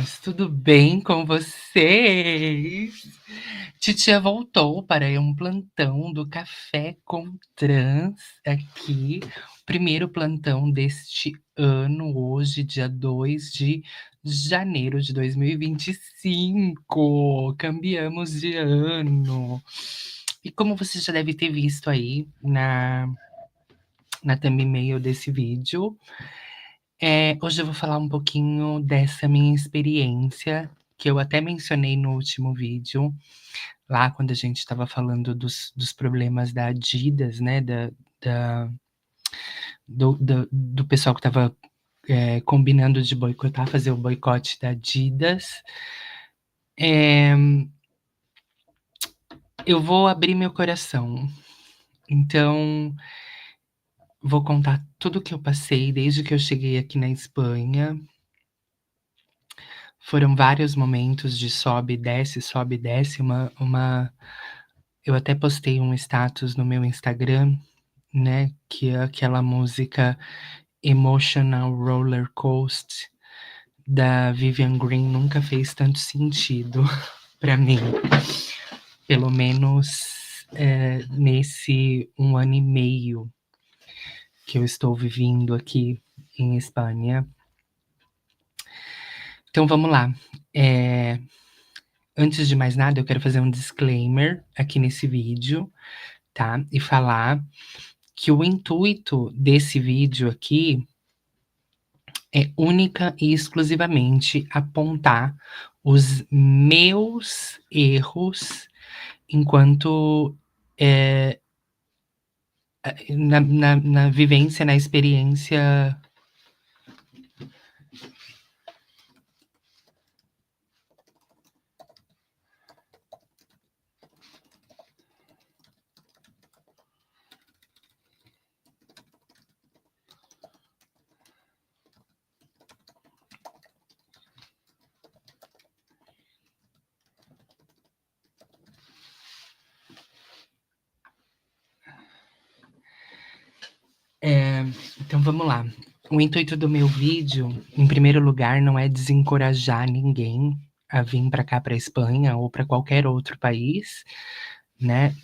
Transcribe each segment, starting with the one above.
meninas, tudo bem com vocês? Titia voltou para um plantão do Café com Trans aqui, o primeiro plantão deste ano, hoje, dia 2 de janeiro de 2025. Cambiamos de ano. E como você já deve ter visto aí na thumbnail desse vídeo, hoje eu vou falar um pouquinho dessa minha experiência, que eu até mencionei no último vídeo, lá quando a gente estava falando dos problemas da Adidas, né, da do pessoal que estava, combinando de boicotar, fazer o boicote da Adidas. Eu vou abrir meu coração, então vou contar tudo o que eu passei desde que eu cheguei aqui na Espanha. Foram vários momentos de sobe e desce, eu até postei um status no meu Instagram, né, que é aquela música Emotional Roller Coaster da Vivian Green nunca fez tanto sentido para mim, pelo menos, nesse 1 ano e meio que eu estou vivendo aqui em Espanha. Então vamos lá, antes de mais nada eu quero fazer um disclaimer aqui nesse vídeo, tá, e falar que o intuito desse vídeo aqui é única e exclusivamente apontar os meus erros enquanto, na vivência, na experiência. Então vamos lá. O intuito do meu vídeo, em primeiro lugar, não é desencorajar ninguém a vir para cá, para Espanha ou para qualquer outro país, né,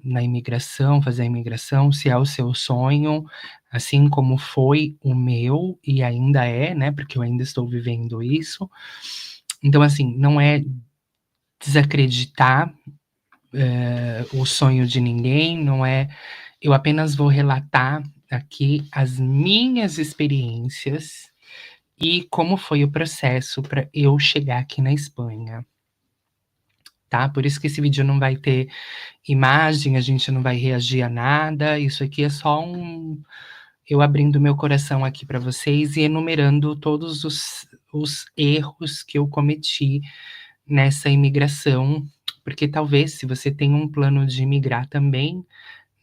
na imigração, fazer a imigração, se é o seu sonho, assim como foi o meu e ainda é, né, porque eu ainda estou vivendo isso. Então, assim, não é desacreditar o sonho de ninguém, não é. Eu apenas vou relatar aqui as minhas experiências e como foi o processo para eu chegar aqui na Espanha, tá? Por isso que esse vídeo não vai ter imagem, a gente não vai reagir a nada, isso aqui é só eu abrindo meu coração aqui para vocês e enumerando todos os erros que eu cometi nessa imigração, porque talvez se você tem um plano de imigrar também,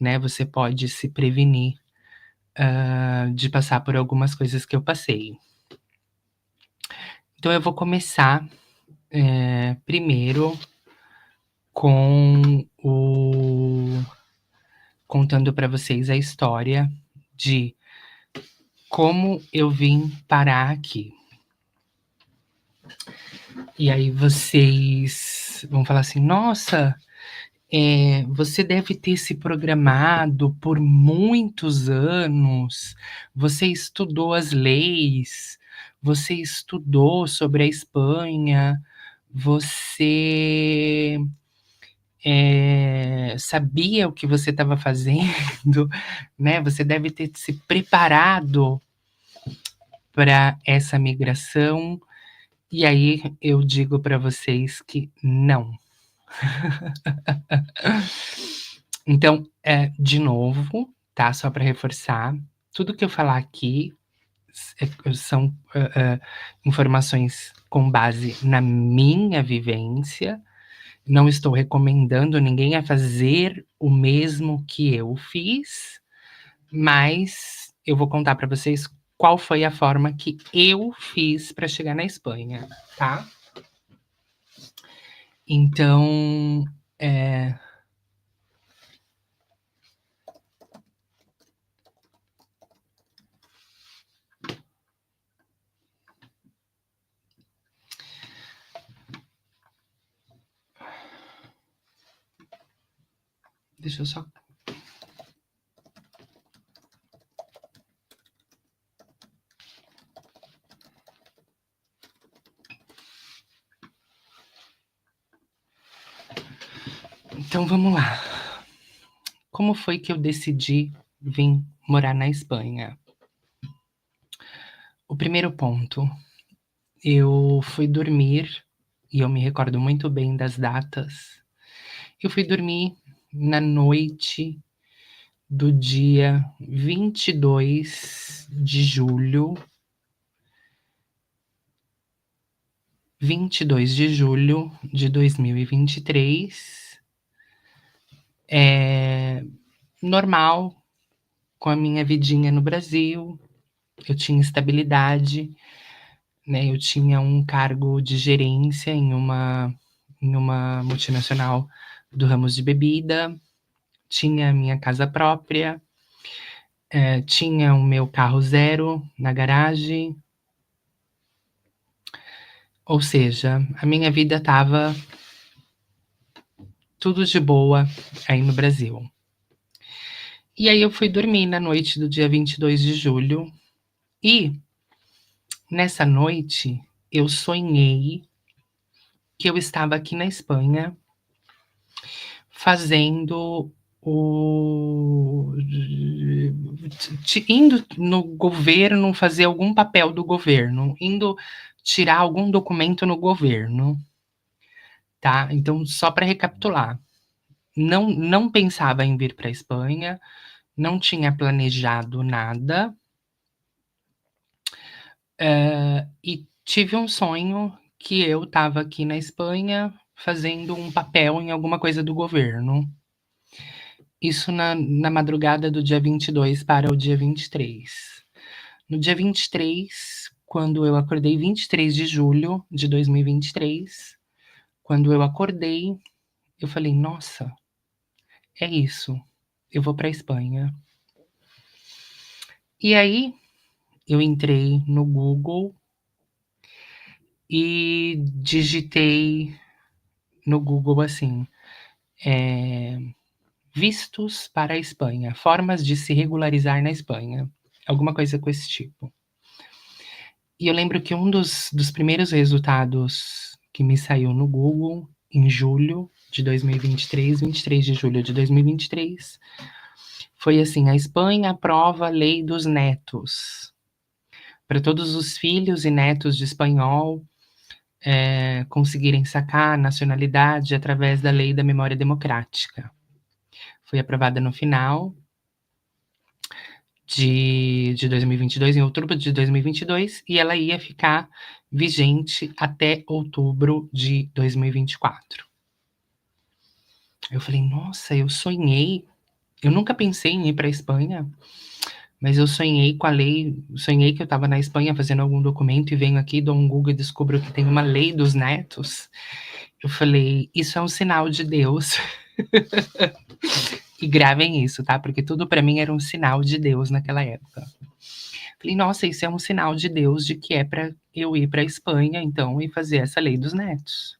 né, você pode se prevenir, de passar por algumas coisas que eu passei. Então eu vou começar, primeiro com contando para vocês a história de como eu vim parar aqui. E aí vocês vão falar assim: "Nossa, você deve ter se programado por muitos anos, você estudou as leis, você estudou sobre a Espanha, você, sabia o que você estava fazendo, né, você deve ter se preparado para essa migração". E aí eu digo para vocês que não. Então, de novo, tá, só para reforçar, tudo que eu falar aqui são, informações com base na minha vivência, não estou recomendando ninguém a fazer o mesmo que eu fiz, mas eu vou contar para vocês qual foi a forma que eu fiz para chegar na Espanha, tá? Então, eh Deixa eu só. Então vamos lá. Como foi que eu decidi vir morar na Espanha? O primeiro ponto, eu fui dormir, e eu me recordo muito bem das datas. Eu fui dormir na noite do dia 22 de julho de 2023. Normal, com a minha vidinha no Brasil, eu tinha estabilidade, né? Eu tinha um cargo de gerência em uma multinacional do ramo de bebida, tinha a minha casa própria, tinha o meu carro zero na garagem. Ou seja, a minha vida estava tudo de boa aí no Brasil. E aí eu fui dormir na noite do dia 22 de julho e nessa noite eu sonhei que eu estava aqui na Espanha fazendo o indo no governo fazer algum papel do governo, indo tirar algum documento no governo, tá? Então, só para recapitular, não pensava em vir para a Espanha, não tinha planejado nada, e tive um sonho que eu estava aqui na Espanha fazendo um papel em alguma coisa do governo. Isso na madrugada do dia 22 para o dia 23. No dia 23, quando eu acordei, 23 de julho de 2023, quando eu acordei, eu falei: "Nossa, é isso, eu vou para a Espanha". E aí, eu entrei no Google e digitei no Google assim, vistos para a Espanha, formas de se regularizar na Espanha, alguma coisa com esse tipo. E eu lembro que um dos primeiros resultados que me saiu no Google, em julho de 2023, 23 de julho de 2023, foi assim: a Espanha aprova a lei dos netos. Para todos os filhos e netos de espanhol conseguirem sacar a nacionalidade através da lei da memória democrática. Foi aprovada no final de 2022, em outubro de 2022, e ela ia ficar vigente até outubro de 2024. Eu falei: "Nossa, eu sonhei". Eu nunca pensei em ir para a Espanha, mas eu sonhei com a lei, sonhei que eu estava na Espanha fazendo algum documento e venho aqui, dou um Google e descubro que tem uma lei dos netos. Eu falei: "Isso é um sinal de Deus". E gravem isso, tá? Porque tudo para mim era um sinal de Deus naquela época. Falei: "Nossa, isso é um sinal de Deus de que é para eu ir para a Espanha, então, e fazer essa lei dos netos".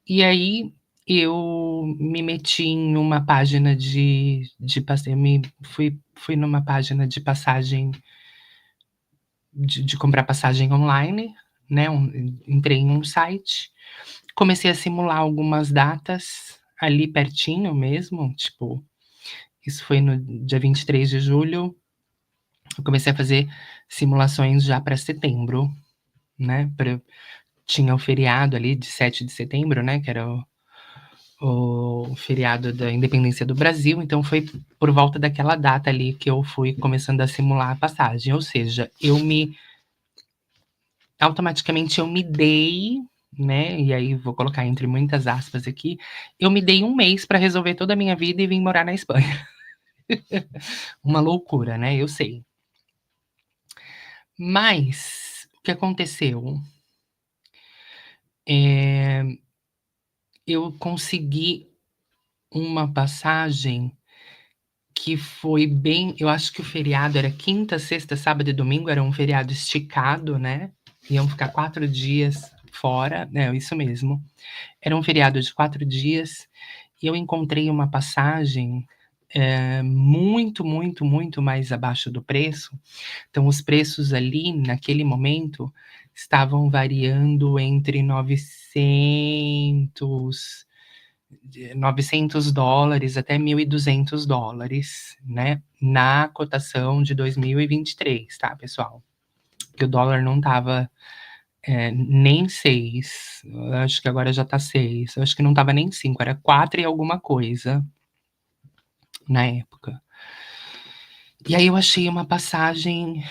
E aí eu me meti em uma página de passagem, fui numa página de passagem, de comprar passagem online, né? Entrei em um site, comecei a simular algumas datas ali pertinho mesmo, tipo, isso foi no dia 23 de julho. Eu comecei a fazer simulações já para setembro, né? Tinha o feriado ali de 7 de setembro, né? Que era o feriado da independência do Brasil. Então, foi por volta daquela data ali que eu fui começando a simular a passagem. Ou seja, automaticamente eu me dei, né? E aí vou colocar entre muitas aspas aqui, eu me dei um mês para resolver toda a minha vida e vim morar na Espanha. Uma loucura, né? Eu sei. Mas o que aconteceu? Eu consegui uma passagem que foi bem. Eu acho que o feriado era quinta, sexta, sábado e domingo, era um feriado esticado, né? Iam ficar 4 dias fora, né? Isso mesmo. Era um feriado de 4 dias e eu encontrei uma passagem, muito, muito, muito mais abaixo do preço. Então os preços ali, naquele momento, estavam variando entre 900 até $1.200, né, na cotação de 2023, tá, pessoal? Que o dólar não estava nem 6, acho que agora já tá 6, acho que não estava nem 5, era 4 e alguma coisa na época. E aí eu achei uma passagem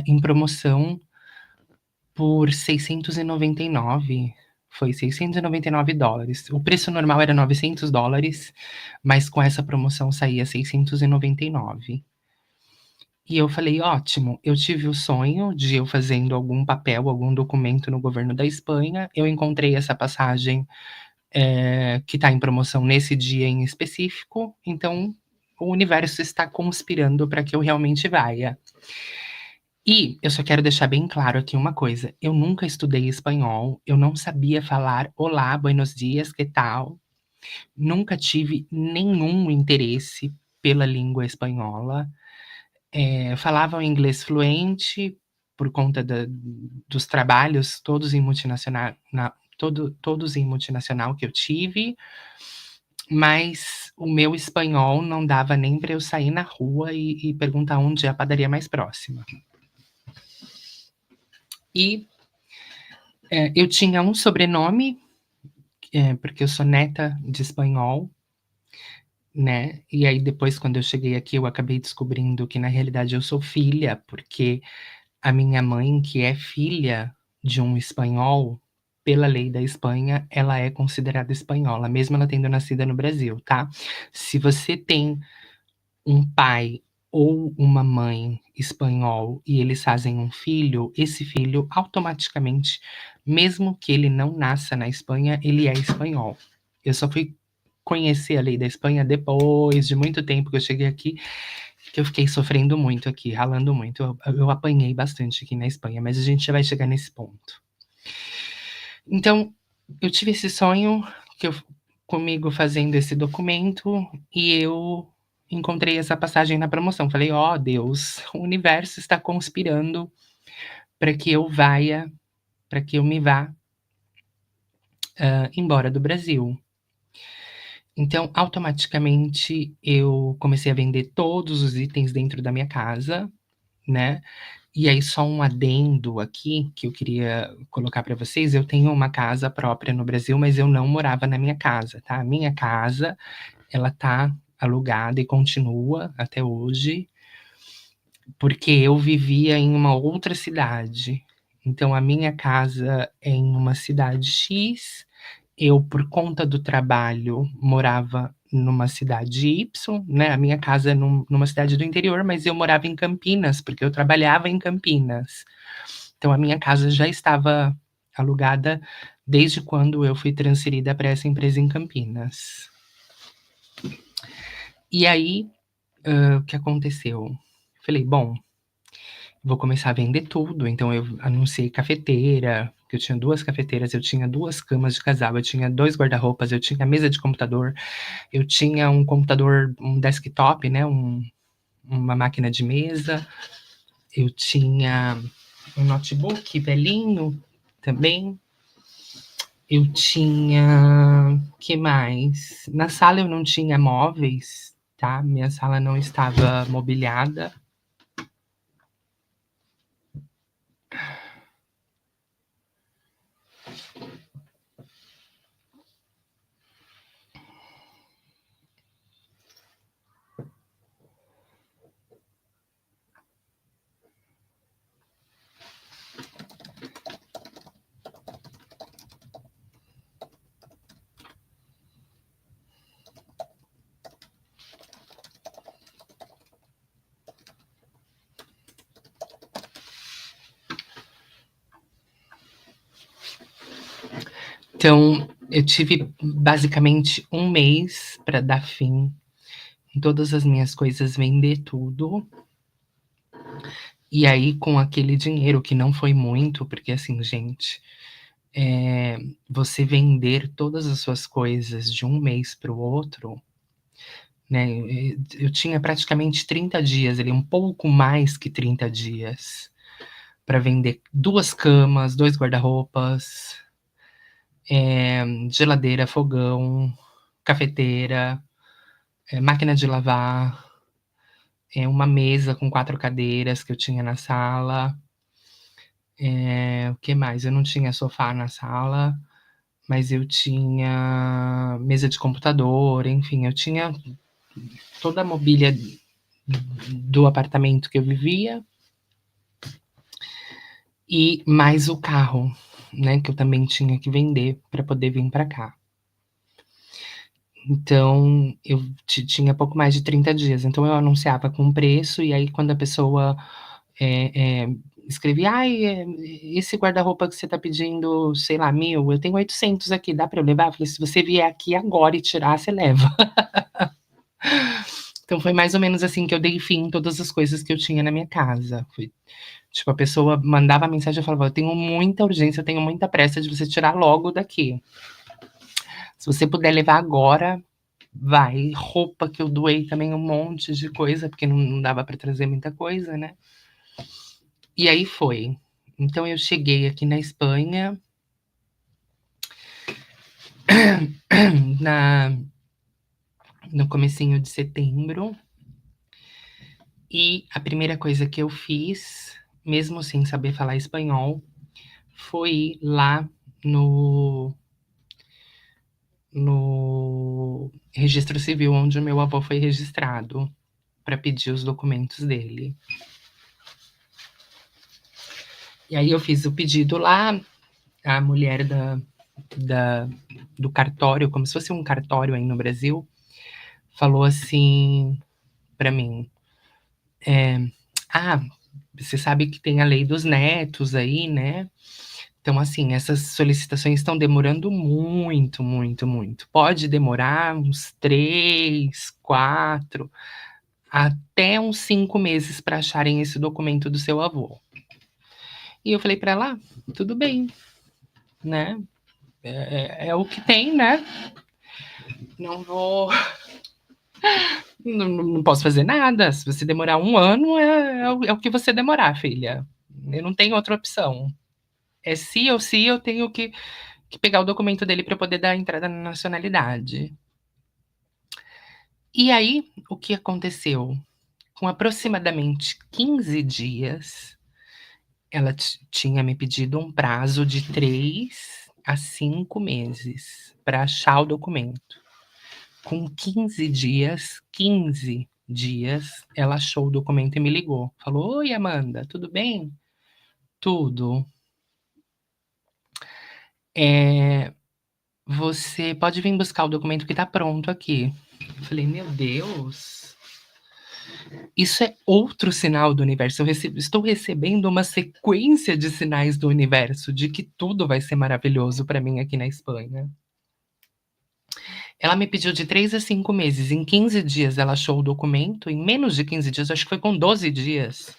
em promoção por 699, foi $699. O preço normal era $900, mas com essa promoção saía 699. E eu falei: "Ótimo, eu tive o sonho de eu fazendo algum papel, algum documento no governo da Espanha, eu encontrei essa passagem, que está em promoção nesse dia em específico, então o universo está conspirando para que eu realmente vá". E eu só quero deixar bem claro aqui uma coisa, eu nunca estudei espanhol, eu não sabia falar "olá, buenos dias, que tal?", nunca tive nenhum interesse pela língua espanhola. Falava o inglês fluente por conta dos trabalhos todos em multinacional, todos em multinacional que eu tive, mas o meu espanhol não dava nem para eu sair na rua e perguntar onde é a padaria mais próxima. E eu tinha um sobrenome, porque eu sou neta de espanhol, né? E aí depois, quando eu cheguei aqui, eu acabei descobrindo que na realidade eu sou filha, porque a minha mãe, que é filha de um espanhol, pela lei da Espanha, ela é considerada espanhola, mesmo ela tendo nascido no Brasil, tá? Se você tem um pai ou uma mãe espanhol e eles fazem um filho, esse filho automaticamente, mesmo que ele não nasça na Espanha, ele é espanhol. Eu só fui conhecer a lei da Espanha depois de muito tempo que eu cheguei aqui, que eu fiquei sofrendo muito aqui, ralando muito. Eu apanhei bastante aqui na Espanha, mas a gente já vai chegar nesse ponto. Então, eu tive esse sonho que eu comigo fazendo esse documento e eu encontrei essa passagem na promoção. Falei: "Ó Deus, o universo está conspirando para que eu me vá, embora do Brasil". Então, automaticamente, eu comecei a vender todos os itens dentro da minha casa, né. E aí só um adendo aqui, que eu queria colocar para vocês, eu tenho uma casa própria no Brasil, mas eu não morava na minha casa, tá. A minha casa, ela tá alugada e continua até hoje, porque eu vivia em uma outra cidade. Então a minha casa é em uma cidade X, eu, por conta do trabalho, morava numa cidade Y, né, a minha casa é numa cidade do interior, mas eu morava em Campinas, porque eu trabalhava em Campinas. Então a minha casa já estava alugada desde quando eu fui transferida para essa empresa em Campinas. E aí, o que aconteceu? Falei: "Bom, vou começar a vender tudo", então eu anunciei cafeteira, que eu tinha 2 cafeteiras, eu tinha 2 camas de casal, eu tinha 2 guarda-roupas, eu tinha mesa de computador, eu tinha um computador, um desktop, né, uma máquina de mesa, eu tinha um notebook velhinho também, eu tinha que mais? Na sala eu não tinha móveis, tá, minha sala não estava mobiliada. Então, eu tive basicamente um mês para dar fim em todas as minhas coisas, vender tudo. E aí, com aquele dinheiro, que não foi muito, porque assim, gente, você vender todas as suas coisas de um mês para o outro, né, eu tinha praticamente 30 dias ali, um pouco mais que 30 dias, para vender 2 camas, 2 guarda-roupas, geladeira, fogão, cafeteira, máquina de lavar, uma mesa com 4 cadeiras que eu tinha na sala. O que mais? Eu não tinha sofá na sala, mas eu tinha mesa de computador, enfim, eu tinha toda a mobília do apartamento que eu vivia e mais o carro, né, que eu também tinha que vender para poder vir para cá. Então, eu tinha pouco mais de 30 dias, então eu anunciava com preço, e aí quando a pessoa, escrevia: "Ai, esse guarda-roupa que você está pedindo, sei lá, 1.000, eu tenho 800 aqui, dá para eu levar?" Eu falei: "Se você vier aqui agora e tirar, você leva." Então foi mais ou menos assim que eu dei fim em todas as coisas que eu tinha na minha casa. Foi tipo, a pessoa mandava mensagem e falava: "Eu tenho muita urgência, eu tenho muita pressa de você tirar logo daqui. Se você puder levar agora, vai." Roupa que eu doei também, um monte de coisa, porque não dava para trazer muita coisa, né. E aí foi. Então eu cheguei aqui na Espanha na no comecinho de setembro, e a primeira coisa que eu fiz, mesmo sem saber falar espanhol, foi ir lá no no registro civil onde o meu avô foi registrado, para pedir os documentos dele. E aí eu fiz o pedido lá, a mulher da do cartório, como se fosse um cartório aí no Brasil, falou assim para mim: "Ah, você sabe que tem a lei dos netos aí, né? Então, assim, essas solicitações estão demorando muito, muito, muito. Pode demorar uns 3, 4, até uns 5 meses para acharem esse documento do seu avô." E eu falei para ela: "Ah, tudo bem, né, é o que tem, né, não vou não posso fazer nada, se você demorar um ano, é o que você demorar, filha, eu não tenho outra opção. É sim ou sim, eu tenho que pegar o documento dele para poder dar entrada na nacionalidade." E aí, o que aconteceu? Com aproximadamente 15 dias, ela tinha me pedido um prazo de 3 a 5 meses para achar o documento. Com 15 dias, ela achou o documento e me ligou. Falou: "Oi, Amanda, tudo bem?" "Tudo." "Você pode vir buscar o documento que tá pronto aqui." Eu falei: "Meu Deus, isso é outro sinal do universo. Estou recebendo uma sequência de sinais do universo de que tudo vai ser maravilhoso para mim aqui na Espanha." Ela me pediu de 3 a 5 meses, em 15 dias ela achou o documento, em menos de 15 dias, acho que foi com 12 dias.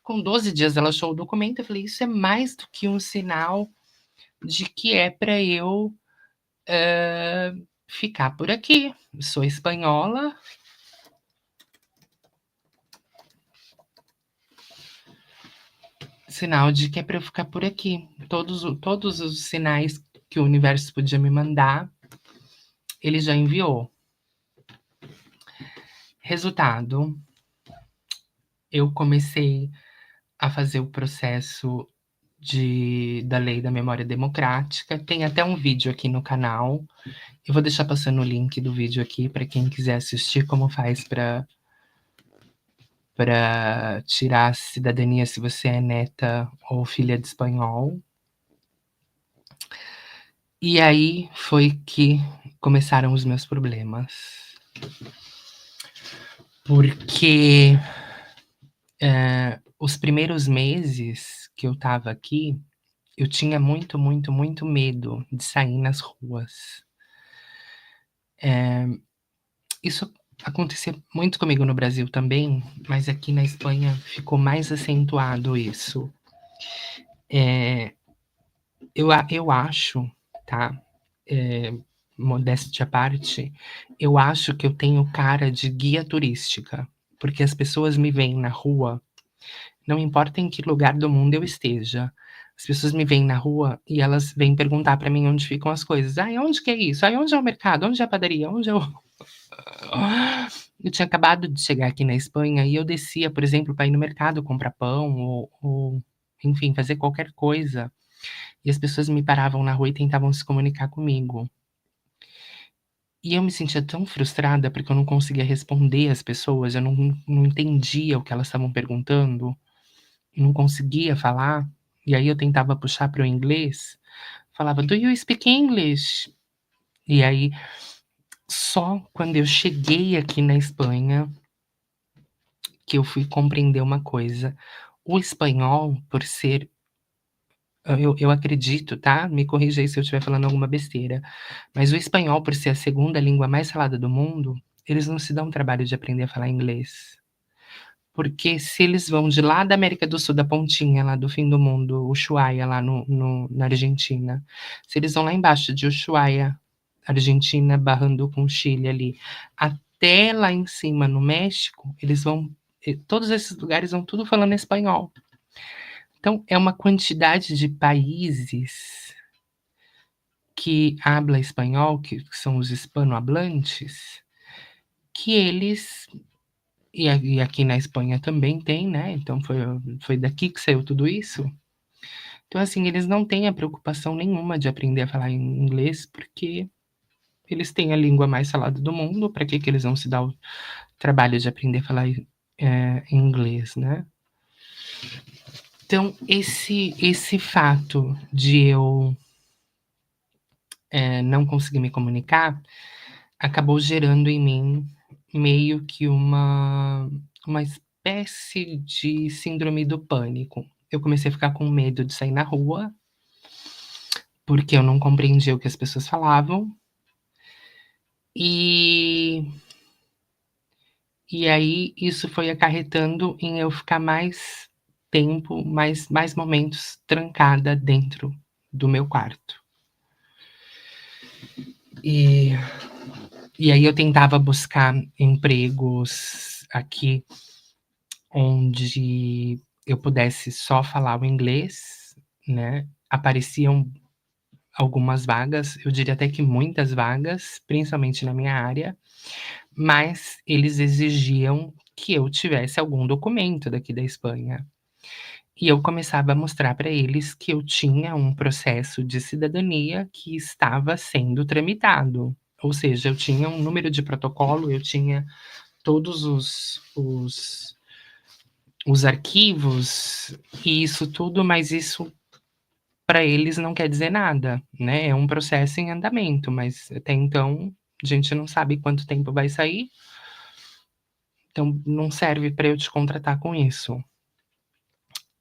Com 12 dias ela achou o documento, eu falei: "Isso é mais do que um sinal de que é para eu, ficar por aqui. Sou espanhola." Sinal de que é para eu ficar por aqui. Todos os sinais que o universo podia me mandar, ele já enviou. Resultado, eu comecei a fazer o processo da lei da memória democrática. Tem até um vídeo aqui no canal. Eu vou deixar passando o link do vídeo aqui para quem quiser assistir como faz para tirar a cidadania se você é neta ou filha de espanhol. E aí foi que começaram os meus problemas. Porque, os primeiros meses que eu estava aqui, eu tinha muito, muito, muito medo de sair nas ruas. Isso acontecia muito comigo no Brasil também, mas aqui na Espanha ficou mais acentuado isso. Eu acho, tá, eh, modéstia à parte, eu acho que eu tenho cara de guia turística, porque as pessoas me veem na rua, não importa em que lugar do mundo eu esteja, as pessoas me veem na rua e elas vêm perguntar pra mim onde ficam as coisas. "Ai, onde que é isso? Ai, onde é o mercado? Onde é a padaria? Onde é o" Eu tinha acabado de chegar aqui na Espanha e eu descia, por exemplo, para ir no mercado comprar pão ou, enfim, fazer qualquer coisa, e as pessoas me paravam na rua e tentavam se comunicar comigo. E eu me sentia tão frustrada, porque eu não conseguia responder as pessoas, eu não entendia o que elas estavam perguntando, não conseguia falar, e aí eu tentava puxar para o inglês, falava: "Do you speak English?" E aí, só quando eu cheguei aqui na Espanha, que eu fui compreender uma coisa, o espanhol, por ser eu acredito, tá, me corrija aí se eu estiver falando alguma besteira, mas o espanhol, por ser a segunda língua mais falada do mundo, eles não se dão o trabalho de aprender a falar inglês. Porque se eles vão de lá da América do Sul, da pontinha lá do fim do mundo, Ushuaia, lá na Argentina, se eles vão lá embaixo de Ushuaia, Argentina, barrando com Chile ali, até lá em cima no México, eles vão todos esses lugares vão tudo falando espanhol. Então é uma quantidade de países que habla espanhol, que são os hispanohablantes, que eles e aqui na Espanha também tem, né, então foi daqui que saiu tudo isso. Então, assim, eles não têm a preocupação nenhuma de aprender a falar inglês, porque eles têm a língua mais falada do mundo, para que que eles vão se dar o trabalho de aprender a falar, inglês, né. Então esse fato de eu, não conseguir me comunicar, acabou gerando em mim meio que uma espécie de síndrome do pânico. Eu comecei a ficar com medo de sair na rua, porque eu não compreendia o que as pessoas falavam, e aí isso foi acarretando em eu ficar mais tempo, mais momentos trancada dentro do meu quarto. E aí eu tentava buscar empregos aqui onde eu pudesse só falar o inglês, né, apareciam algumas vagas, eu diria até que muitas vagas, principalmente na minha área, mas eles exigiam que eu tivesse algum documento daqui da Espanha. E eu começava a mostrar para eles que eu tinha um processo de cidadania que estava sendo tramitado, ou seja, eu tinha um número de protocolo, eu tinha todos os arquivos e isso tudo, mas isso para eles não quer dizer nada, né, é um processo em andamento, mas até então a gente não sabe quanto tempo vai sair, então não serve para eu te contratar com isso.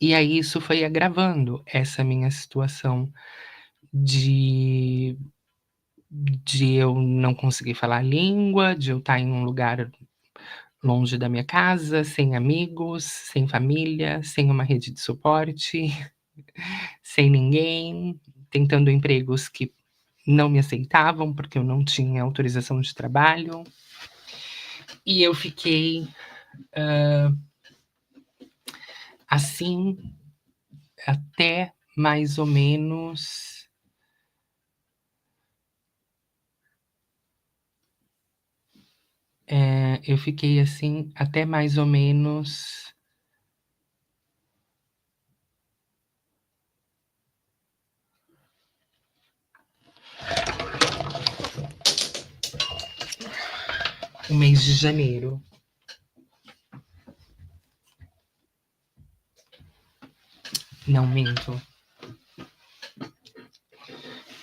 E aí isso foi agravando essa minha situação de eu não conseguir falar a língua, de eu estar em um lugar longe da minha casa, sem amigos, sem família, sem uma rede de suporte, sem ninguém, tentando empregos que não me aceitavam, porque eu não tinha autorização de trabalho. E eu fiquei, assim, até mais ou menos eu fiquei assim até mais ou menos o mês de janeiro. Não, minto.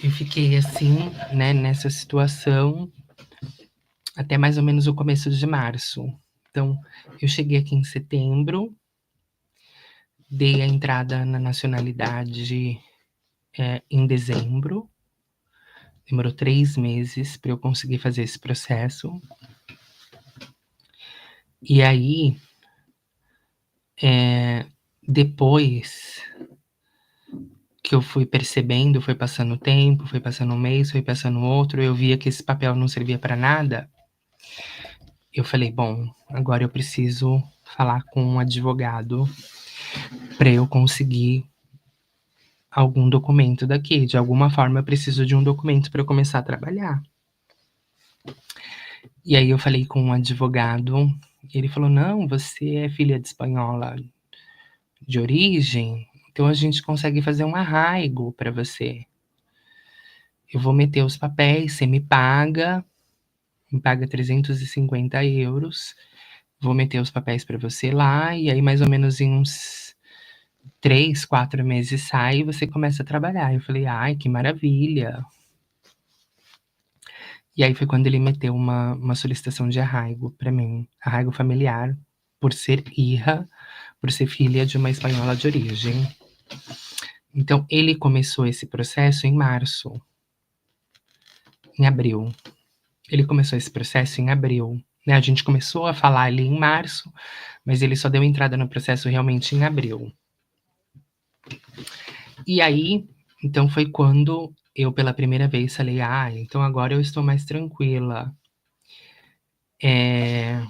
Eu fiquei assim, né, nessa situação até mais ou menos o começo de março. Então, eu cheguei aqui em setembro, dei a entrada na nacionalidade, em dezembro. Demorou 3 meses para eu conseguir fazer esse processo. E aí, depois que eu fui percebendo, foi passando o tempo, foi passando um mês, foi passando outro, eu via que esse papel não servia para nada, eu falei: "Bom, agora eu preciso falar com um advogado para eu conseguir algum documento daqui, de alguma forma eu preciso de um documento para eu começar a trabalhar". E aí eu falei com um advogado, e ele falou: "Não, você é filha de espanhola de origem, então a gente consegue fazer um arraigo para você. Eu vou meter os papéis, você me paga 350 euros, vou meter os papéis para você lá, e aí mais ou menos em uns 3, 4 meses sai e você começa a trabalhar". Eu falei: "Ai, que maravilha". E aí foi quando ele meteu uma solicitação de arraigo para mim, arraigo familiar, por ser hija, por ser filha de uma espanhola de origem. Então ele começou esse processo em março, em abril. Ele começou esse processo em abril, né, a gente começou a falar ali em março, mas ele só deu entrada no processo realmente em abril. E aí, então foi quando eu pela primeira vez falei: "Ah, então agora eu estou mais tranquila". Eh,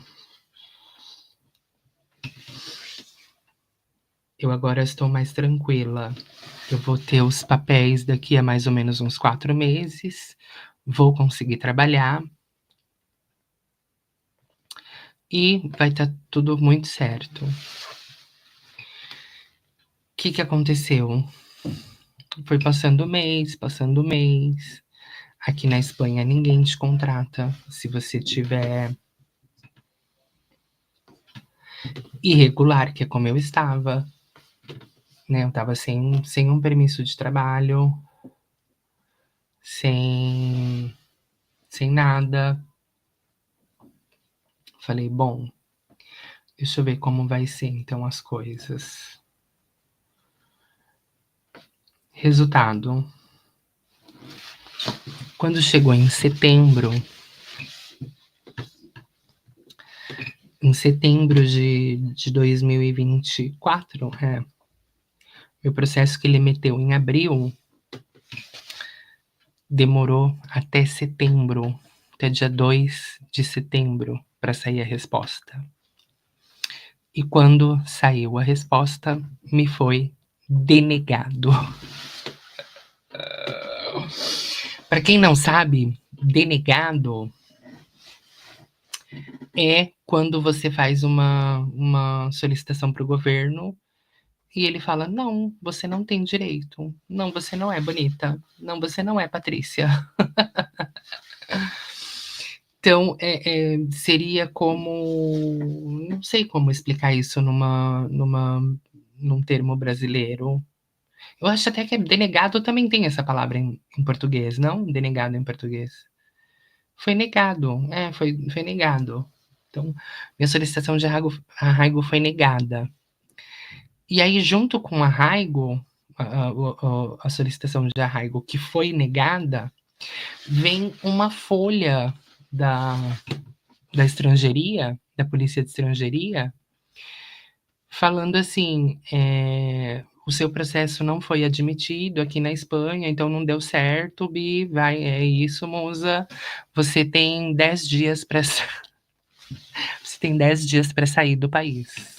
eu agora estou mais tranquila. Eu vou ter os papéis daqui a mais ou menos uns 4 meses, vou conseguir trabalhar e vai estar tudo muito certo. O que que aconteceu? Foi passando o mês. Aqui na Espanha ninguém te contrata se você tiver irregular, que é como eu estava, né? Eu estava sem um permisso de trabalho, sem, sem nada. Falei, bom, deixa eu ver como vai ser então as coisas. Resultado, quando chegou em setembro de 2024, meu processo que ele meteu em abril demorou até setembro, até dia 2 de setembro, para sair a resposta. E quando saiu a resposta, me foi denegado. Para quem não sabe, denegado é quando você faz uma solicitação para o governo e ele fala: não, você não tem direito, não, você não é bonita, não, você não é Patrícia. Então, seria como. Não sei como explicar isso num termo brasileiro. Eu acho até que denegado também tem essa palavra em português, não? Denegado em português. Foi negado, foi negado. Então, minha solicitação de arraigo foi negada. E aí, junto com o arraigo, a solicitação de arraigo que foi negada, vem uma folha da, da estrangeiria, da polícia de estrangeiria, falando assim: o seu processo não foi admitido aqui na Espanha, então não deu certo, Bi, vai, é isso, moça. Você tem 10 dias para você tem 10 dias para sair do país.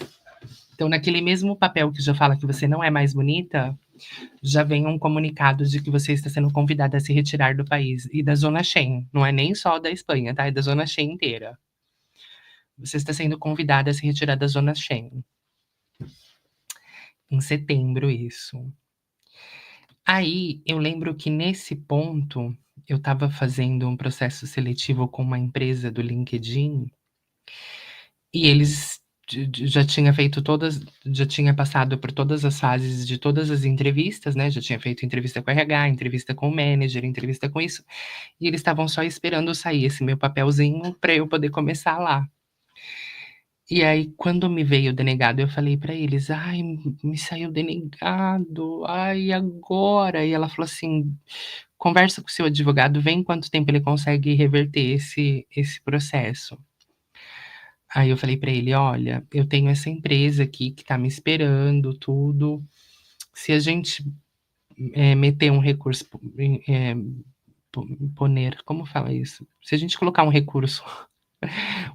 Então, naquele mesmo papel que já fala que você não é mais bonita, já vem um comunicado de que você está sendo convidada a se retirar do país e da zona Schengen. Não é nem só da Espanha, tá? É da zona Schengen inteira. Você está sendo convidada a se retirar da zona Schengen. Em setembro, isso. Aí, eu lembro que nesse ponto, eu estava fazendo um processo seletivo com uma empresa do LinkedIn e eles já tinha feito todas, já tinha passado por todas as fases de todas as entrevistas, né? Já tinha feito entrevista com o RH, entrevista com o manager, entrevista com isso, e eles estavam só esperando sair esse meu papelzinho para eu poder começar lá. E aí, quando me veio o denegado, eu falei para eles: "Ai, me saiu denegado, ai, agora?". E ela falou assim: "Conversa com o seu advogado, vê em quanto tempo ele consegue reverter esse processo". Aí eu falei para ele: "Olha, eu tenho essa empresa aqui que tá me esperando, tudo. Se a gente meter um recurso, poner, como fala isso? Se a gente colocar um recurso,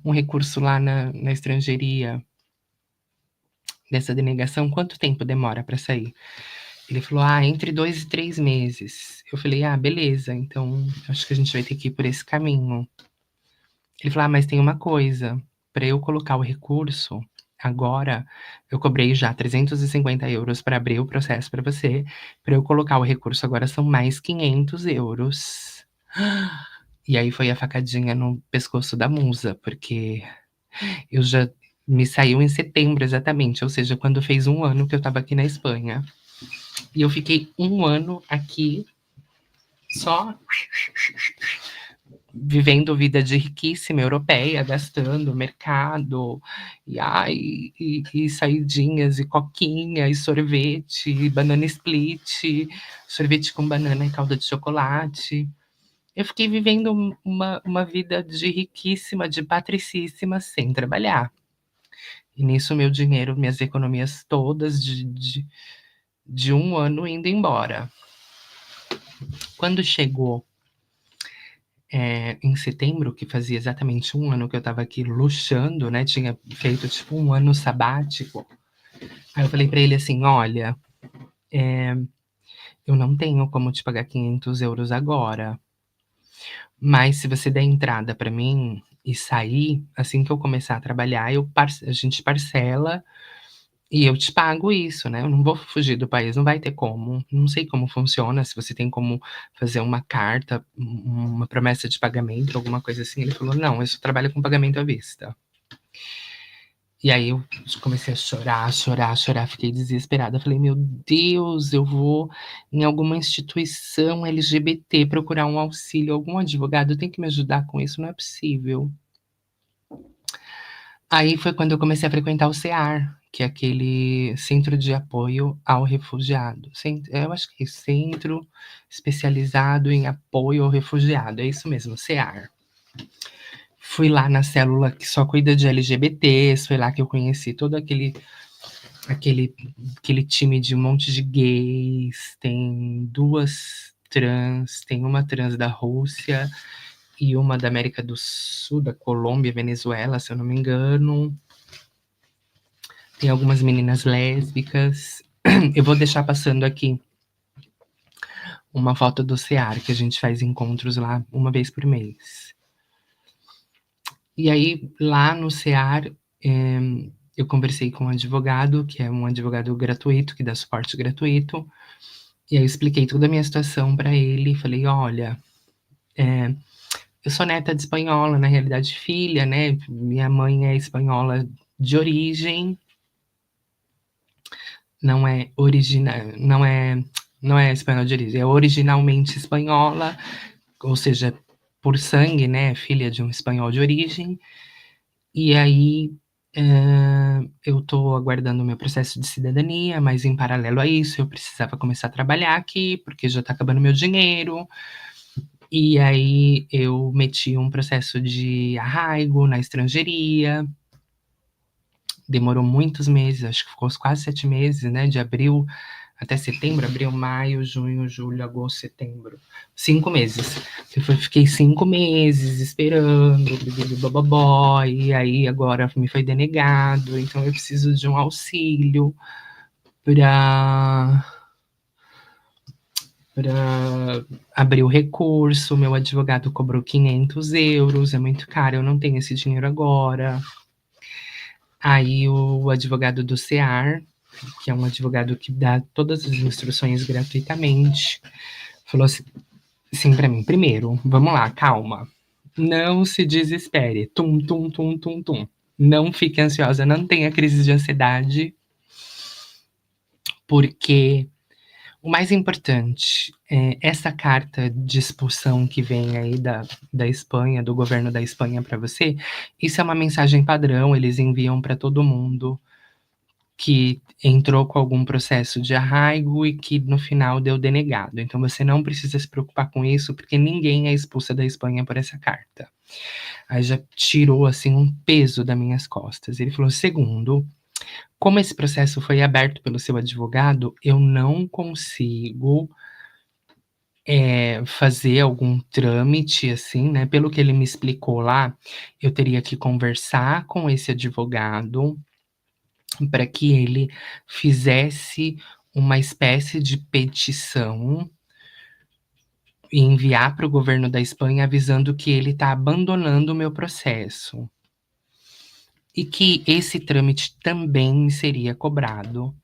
um recurso lá na estrangeiria dessa denegação, quanto tempo demora para sair? Ele falou, entre 2 e 3 meses. Eu falei, beleza, então acho que a gente vai ter que ir por esse caminho. Ele falou, mas tem uma coisa, para eu colocar o recurso, agora, eu cobrei já 350 € para abrir o processo para você, para eu colocar o recurso agora são mais 500 €. E aí foi a facadinha no pescoço da musa, porque eu já me saiu em setembro exatamente, ou seja, quando fez 1 ano que eu estava aqui na Espanha. E eu fiquei 1 ano aqui só vivendo vida de riquíssima europeia, gastando mercado, e saidinhas, e coquinha, e sorvete, e banana split, sorvete com banana e calda de chocolate. Eu fiquei vivendo uma vida de riquíssima, de patricíssima, sem trabalhar. E nisso meu dinheiro, minhas economias todas de 1 ano indo embora. Quando chegou em setembro, que fazia exatamente 1 ano que eu estava aqui luxando, né, tinha feito tipo 1 ano sabático. Aí eu falei pra ele assim: "Olha, eu não tenho como te pagar 500 € agora, mas se você der entrada pra mim e sair, assim que eu começar a trabalhar, a gente parcela e eu te pago isso, né, eu não vou fugir do país, não vai ter como. Não sei como funciona, se você tem como fazer uma carta, uma promessa de pagamento, alguma coisa assim". Ele falou: "Não, eu só trabalho com pagamento à vista". E aí eu comecei a chorar, chorar, chorar, fiquei desesperada. Falei: "Meu Deus, eu vou em alguma instituição LGBT procurar um auxílio, algum advogado tem que me ajudar com isso, não é possível". Aí foi quando eu comecei a frequentar o CEAR, que é aquele Centro de Apoio ao Refugiado. Eu acho que é isso, Centro Especializado em Apoio ao Refugiado, é isso mesmo, CEAR. Fui lá na célula que só cuida de LGBTs, foi lá que eu conheci todo aquele time de um monte de gays, tem 2 trans, tem uma trans da Rússia e uma da América do Sul, da Colômbia, Venezuela, se eu não me engano. Tem algumas meninas lésbicas. Eu vou deixar passando aqui uma foto do CEAR, que a gente faz encontros lá 1 vez por mês. E aí, lá no CEAR, eu conversei com um advogado, que é um advogado gratuito, que dá suporte gratuito, e aí eu expliquei toda a minha situação para ele, falei: "Olha, eu sou neta de espanhola, na realidade filha, né, minha mãe é espanhola de origem, não é não é espanhola de origem, é originalmente espanhola, ou seja, por sangue, né, filha de um espanhol de origem. E aí, eu tô aguardando o meu processo de cidadania, mas em paralelo a isso, eu precisava começar a trabalhar aqui, porque já tá acabando meu dinheiro. E aí eu meti um processo de arraigo na estrangeiria, demorou muitos meses, acho que ficou quase 7 meses, né, de abril até setembro, abril, maio, junho, julho, agosto, setembro. 5 meses. Fiquei 5 meses esperando, bibibobobó, e aí agora me foi denegado, então eu preciso de um auxílio para abrir o recurso. Meu advogado cobrou 500 €, é muito caro, eu não tenho esse dinheiro agora. Aí o advogado do CEAR, que é um advogado que dá todas as instruções gratuitamente, falou assim para mim: "Primeiro, vamos lá, calma, não se desespere, tum, tum, tum, tum, tum. Não fique ansiosa, não tenha crise de ansiedade, porque o mais importante é essa carta de expulsão que vem aí da Espanha, do governo da Espanha para você, isso é uma mensagem padrão, eles enviam para todo mundo que entrou com algum processo de arraigo e que no final deu denegado. Então você não precisa se preocupar com isso, porque ninguém é expulsa da Espanha por essa carta". Aí já tirou, assim, um peso das minhas costas. Ele falou: "Segundo, Como esse processo foi aberto pelo seu advogado, eu não consigo, fazer algum trâmite, assim, né, pelo que ele me explicou lá, eu teria que conversar com esse advogado para que ele fizesse uma espécie de petição e enviar para o governo da Espanha avisando que ele está abandonando o meu processo. E que esse trâmite também seria cobrado,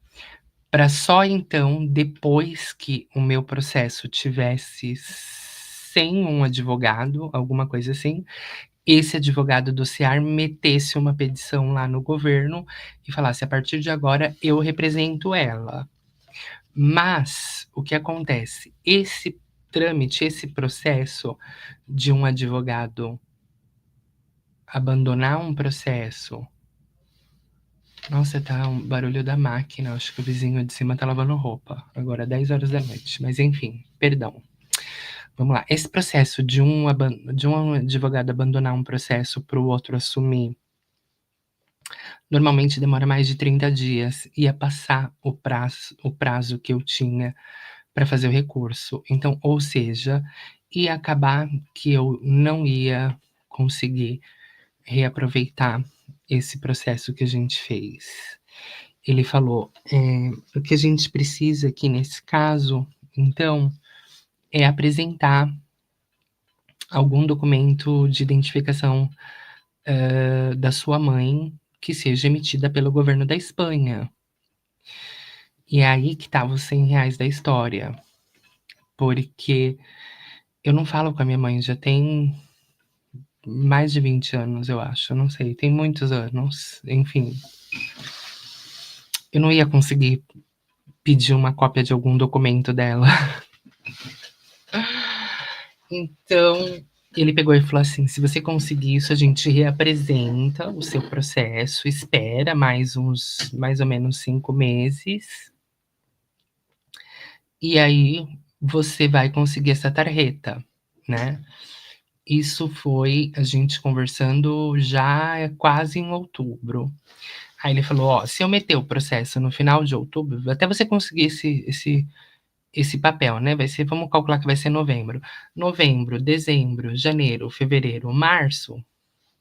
para só então, depois que o meu processo tivesse sem um advogado, alguma coisa assim, esse advogado do CEAR metesse uma petição lá no governo e falasse: "A partir de agora eu represento ela". Mas, o que acontece? Esse trâmite, esse processo de um advogado abandonar um processo. Nossa, tá um barulho da máquina, acho que o vizinho de cima tá lavando roupa, agora 10 horas da noite, mas enfim, perdão. Vamos lá, esse processo de um advogado abandonar um processo para o outro assumir, normalmente demora mais de 30 dias, ia passar o prazo que eu tinha para fazer o recurso. Então, ou seja, ia acabar que eu não ia conseguir reaproveitar esse processo que a gente fez. Ele falou: "O que a gente precisa aqui nesse caso, então, é apresentar algum documento de identificação, da sua mãe que seja emitida pelo governo da Espanha". E é aí que estava os R$ 100 da história, porque eu não falo com a minha mãe já tem mais de 20 anos, eu acho, eu não sei, tem muitos anos, enfim. Eu não ia conseguir pedir uma cópia de algum documento dela. Então, ele pegou e falou assim: "Se você conseguir isso, a gente reapresenta o seu processo, espera mais ou menos 5 meses, e aí você vai conseguir essa tarjeta", né. Isso foi a gente conversando já quase em outubro. Aí ele falou: "Ó, se eu meter o processo no final de outubro, até você conseguir esse papel, né, vai ser, vamos calcular que vai ser novembro. Novembro, dezembro, janeiro, fevereiro, março,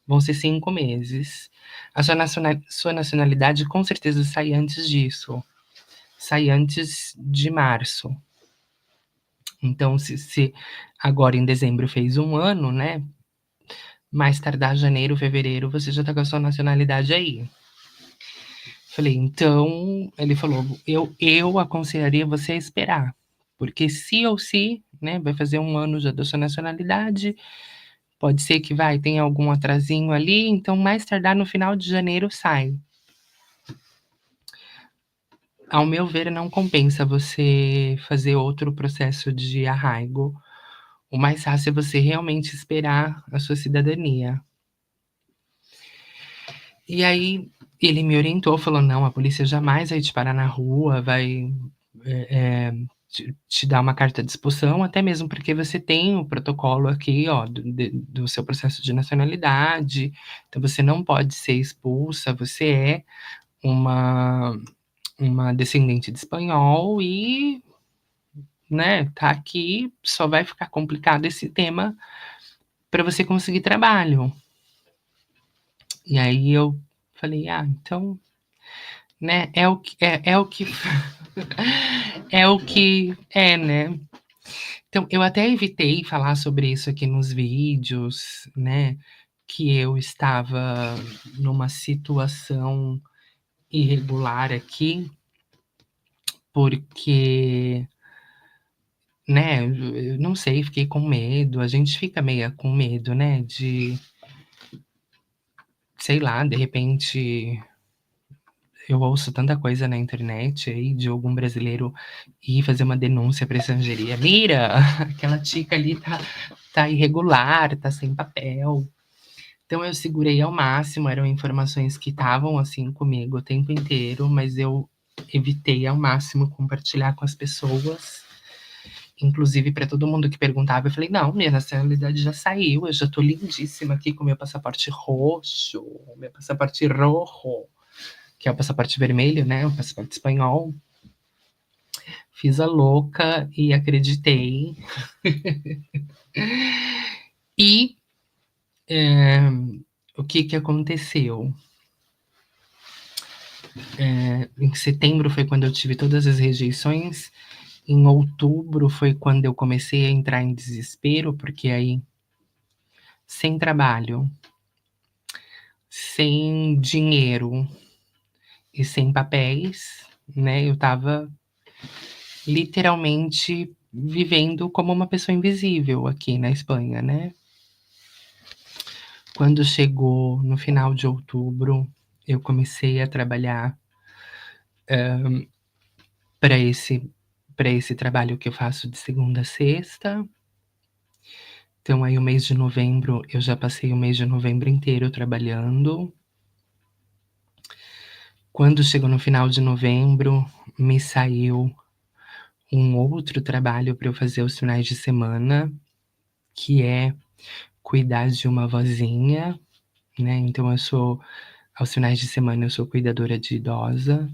vão ser 5 meses. A sua nacionalidade com certeza sai antes disso, sai antes de março. Então se agora em dezembro fez 1 ano, né, mais tardar janeiro, fevereiro, você já tá com a sua nacionalidade aí". Falei: "Então", ele falou: "Eu aconselharia você a esperar, porque se ou se, né, vai fazer 1 ano já da sua nacionalidade, pode ser que tenha algum atrasinho ali, então mais tardar no final de janeiro sai". Ao meu ver, não compensa você fazer outro processo de arraigo, o mais fácil é você realmente esperar a sua cidadania. E aí ele me orientou, falou: "Não, a polícia jamais vai te parar na rua, vai, eh eh, te dar uma carta de expulsão, até mesmo porque você tem o protocolo aqui, ó, do seu processo de nacionalidade, então você não pode ser expulsa, você é uma descendente de espanhol e, né, tá aqui, só vai ficar complicado esse tema para você conseguir trabalho". E aí eu falei: "Ah, então, né, é o que é o que é, né". Então, eu até evitei falar sobre isso aqui nos vídeos, né, que eu estava numa situação irregular aqui, porque, né, eu não sei, fiquei com medo, a gente fica meia com medo, né, de, sei lá, de repente eu ouço tanta coisa na internet aí de algum brasileiro ir fazer uma denúncia pra estrangeria: "Mira, aquela chica ali tá irregular, tá sem papel". Então eu segurei ao máximo, eram informações que estavam, assim, comigo o tempo inteiro, mas eu evitei ao máximo compartilhar com as pessoas, inclusive para todo mundo que perguntava, eu falei: "Não, minha nacionalidade já saiu, eu já tô lindíssima aqui com meu passaporte roxo, meu passaporte rojo". que é o passaporte vermelho, né, o passaporte espanhol. Fiz a louca e acreditei. E, eh, o que que aconteceu? Em setembro foi quando eu tive todas as rejeições, em outubro foi quando eu comecei a entrar em desespero, porque aí, sem trabalho, sem dinheiro e sem papéis, né, eu estava literalmente vivendo como uma pessoa invisível aqui na Espanha, né. Quando chegou no final de outubro, eu comecei a trabalhar para esse para esse trabalho que eu faço de segunda a sexta. Então aí o mês de novembro, eu já passei o mês de novembro inteiro trabalhando. Quando chegou no final de novembro, me saiu um outro trabalho para eu fazer aos finais de semana, que é cuidar de uma vozinha, né, então aos finais de semana eu sou cuidadora de idosa,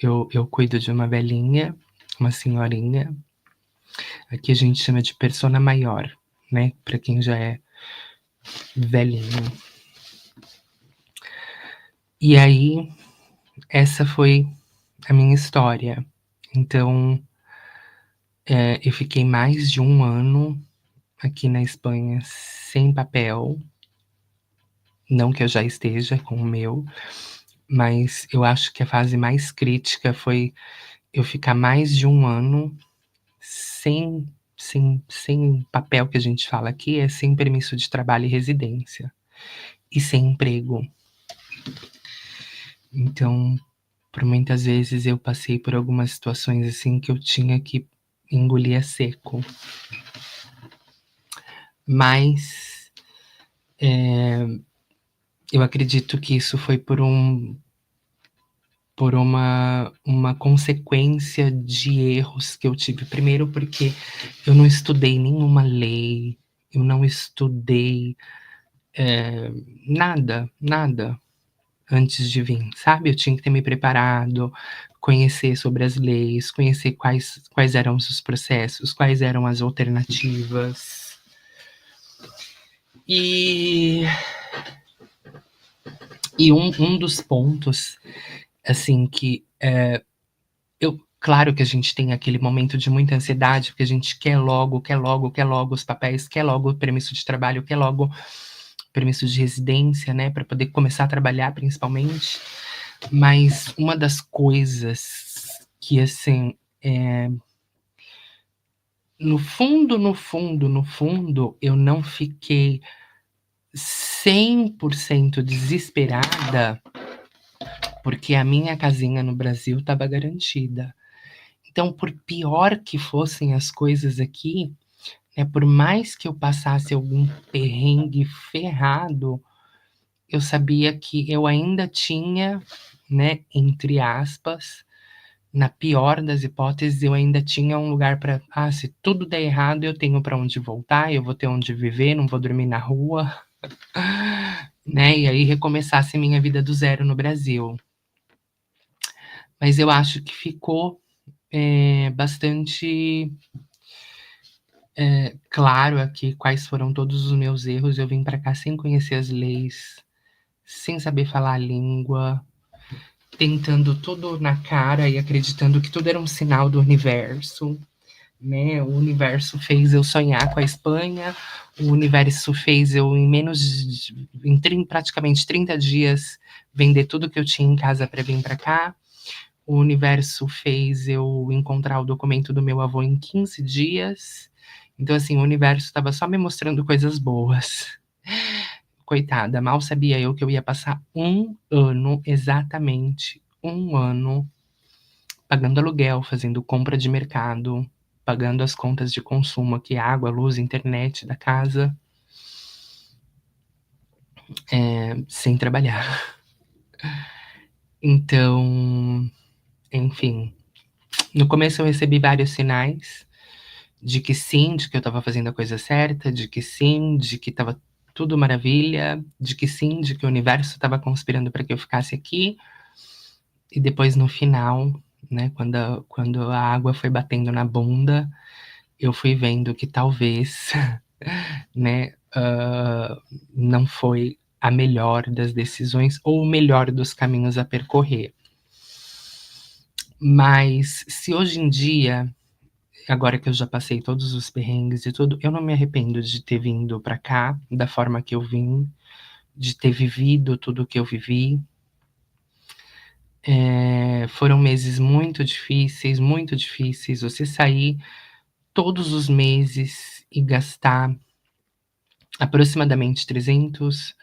eu cuido de uma velhinha, uma senhorinha, aqui a gente chama de persona maior, né, para quem já é velhinho. E aí, essa foi a minha história. Então, eu fiquei mais de 1 ano aqui na Espanha sem papel, não que eu já esteja com o meu, mas eu acho que a fase mais crítica foi eu ficar mais de 1 ano sem papel, que a gente fala aqui, é sem permisso de trabalho e residência, e sem emprego. Então, por muitas vezes eu passei por algumas situações, assim, que eu tinha que engolir a seco. Mas, eu acredito que isso foi por uma consequência de erros que eu tive. Primeiro porque eu não estudei nenhuma lei, eu não estudei, nada, nada antes de vir, sabe. Eu tinha que ter me preparado, conhecer sobre as leis, conhecer quais eram os processos, quais eram as alternativas. E um dos pontos, assim, que, claro que a gente tem aquele momento de muita ansiedade, porque a gente quer logo, quer logo, quer logo os papéis, quer logo o permisso de trabalho, quer logo permisso de residência, né, para poder começar a trabalhar principalmente. Mas uma das coisas que, assim, no fundo, no fundo, no fundo, eu não fiquei 100% desesperada, porque a minha casinha no Brasil estava garantida. Então, por pior que fossem as coisas aqui, né, por mais que eu passasse algum perrengue ferrado, eu sabia que eu ainda tinha, né, entre aspas, na pior das hipóteses, eu ainda tinha um lugar para, se tudo der errado, eu tenho para onde voltar, eu vou ter onde viver, não vou dormir na rua, né, e aí recomeçasse minha vida do zero no Brasil. Mas eu acho que ficou, bastante, claro aqui quais foram todos os meus erros. Eu vim para cá sem conhecer as leis, sem saber falar a língua, tentando tudo na cara e acreditando que tudo era um sinal do universo, né? O universo fez eu sonhar com a Espanha, o universo fez eu, praticamente 30 dias, vender tudo que eu tinha em casa para vir para cá. O universo fez eu encontrar o documento do meu avô em 15 dias. Então, assim, o universo estava só me mostrando coisas boas. Coitada, mal sabia eu que eu ia passar 1 ano, exatamente 1 ano, pagando aluguel, fazendo compra de mercado, pagando as contas de consumo aqui, água, luz, internet da casa, sem trabalhar. Então, enfim, no começo eu recebi vários sinais de que sim, de que eu estava fazendo a coisa certa, de que sim, de que estava tudo maravilha, de que sim, de que o universo estava conspirando para que eu ficasse aqui. E depois no final, né, quando a água foi batendo na bunda, eu fui vendo que talvez, né, não foi a melhor das decisões ou o melhor dos caminhos a percorrer. Mas se hoje em dia, agora que eu já passei todos os perrengues e tudo, eu não me arrependo de ter vindo para cá da forma que eu vim, de ter vivido tudo o que eu vivi. Foram meses muito difíceis. Você sair todos os meses e gastar aproximadamente 300,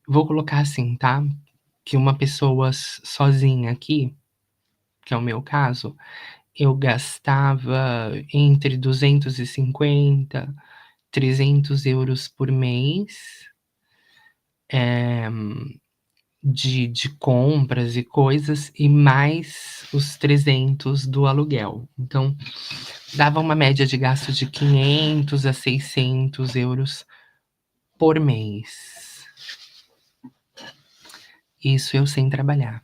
vou colocar assim, tá? Que uma pessoa sozinha aqui, que é o meu caso, eu gastava entre 250, 300 € por mês, eh, de compras e coisas, e mais os 300 do aluguel. Então, dava uma média de gasto de 500 a 600 € por mês. Isso eu sem trabalhar.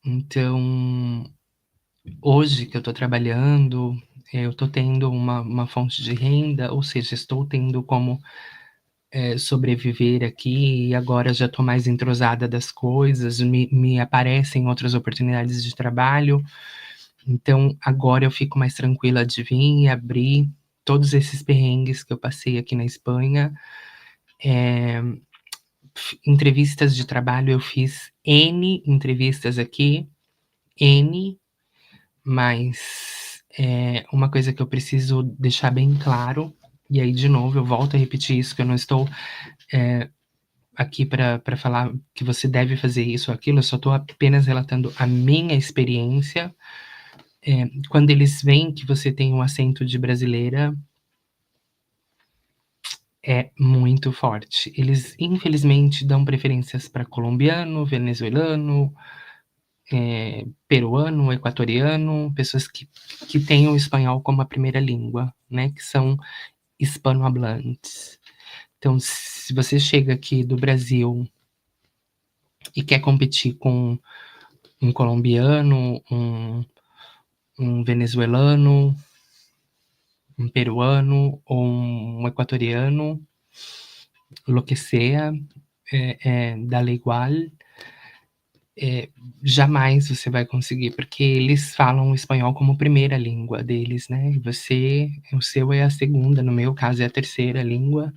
Então, hoje que eu tô trabalhando, eu tô tendo uma fonte de renda, ou seja, estou tendo como, sobreviver aqui, e agora já tô mais entrosada das coisas, me aparecem outras oportunidades de trabalho, então agora eu fico mais tranquila de vir e abrir todos esses perrengues que eu passei aqui na Espanha. Eh, Entrevistas de trabalho, eu fiz N entrevistas aqui, N, mas, uma coisa que eu preciso deixar bem claro, e aí de novo eu volto a repetir isso, que eu não estou, aqui para falar que você deve fazer isso ou aquilo, eu só estou apenas relatando a minha experiência. Quando eles veem que você tem um acento de brasileira, é muito forte. Eles infelizmente dão preferências para colombiano, venezuelano, peruano, equatoriano, pessoas que têm o espanhol como a primeira língua, né, que são hispanohablantes. Então, se você chega aqui do Brasil e quer competir com um colombiano, um venezuelano, um peruano ou um equatoriano, lo que sea, dale igual, jamais você vai conseguir, porque eles falam o espanhol como primeira língua deles, né? E o seu é a segunda, no meu caso é a terceira língua,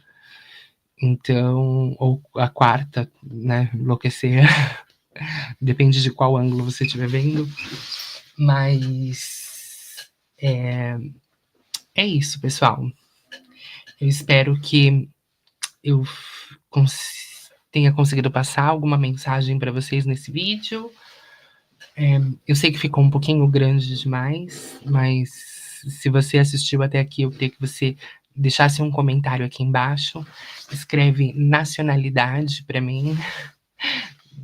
então, ou a quarta, né? Lo que sea, depende de qual ângulo você estiver vendo, mas é isso, pessoal. Eu espero que eu tenha conseguido passar alguma mensagem para vocês nesse vídeo. Eu sei que ficou um pouquinho grande demais, mas se você assistiu até aqui, eu queria que você deixasse um comentário aqui embaixo. Escreve nacionalidade para mim.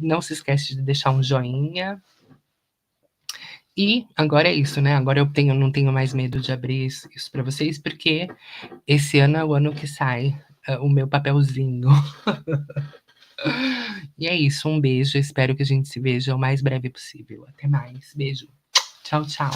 Não se esquece de deixar um joinha. E agora é isso, né? Agora não tenho mais medo de abrir isso para vocês, porque esse ano é o ano que sai o meu papelzinho. E é isso, um beijo. Espero que a gente se veja o mais breve possível. Até mais. Beijo. Tchau, tchau.